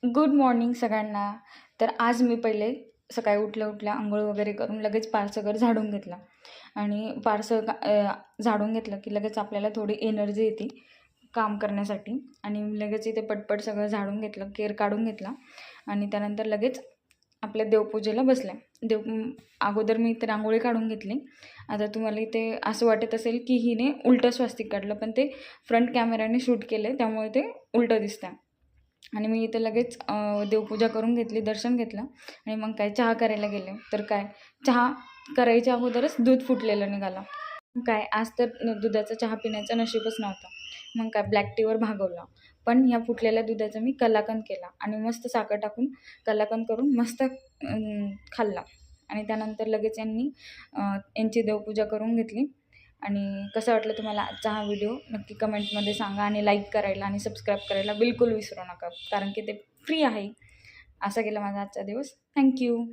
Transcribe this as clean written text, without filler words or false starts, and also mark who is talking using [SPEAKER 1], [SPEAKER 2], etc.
[SPEAKER 1] Good morning सगळ्यांना. तर आज मी पहिले सकाळी उठल्या अंघोळ वगैरे करून लगेच पारसं घर झाडून घेतलं आणि झाडून घेतलं की लगेच आपल्याला थोडी एनर्जी येते काम करण्यासाठी. आणि लगेच इथे पटपट सगळं झाडून घेतलं, केर काढून घेतला आणि त्यानंतर लगेच आपल्या देवपूजेला बसले. अगोदर मी इथे रांगोळी काढून घेतली. आता तुम्हाला इथे असं वाटत असेल की हिने उलटं स्वास्तिक काढलं, पण ते फ्रंट कॅमेऱ्याने शूट केलं त्यामुळे ते उलटं दिसतं. आणि मी इथं लगेच देवपूजा करून घेतली, दर्शन घेतलं आणि मग काय चहा करायला गेले. तर काय चहा करायच्या अगोदरच दूध फुटलेलं निघालं. काय आज तर दुधाचा चहा पिण्याचा नशीबच नव्हता. मग काय ब्लॅक टीवर भागवलं. पण ह्या फुटलेल्या दुधाचा मी कलाकंद केला आणि मस्त साखर टाकून कलाकंद करून मस्त खाल्ला. आणि त्यानंतर लगेच यांची देवपूजा करून घेतली. आणि कसं वाटलं तुम्हाला आजचा हा व्हिडिओ नक्की कमेंटमध्ये सांगा आणि लाईक करायला आणि सबस्क्राईब करायला बिलकुल विसरू नका, कारण की ते फ्री आहे. असा गेला माझा आजचा दिवस. थँक्यू.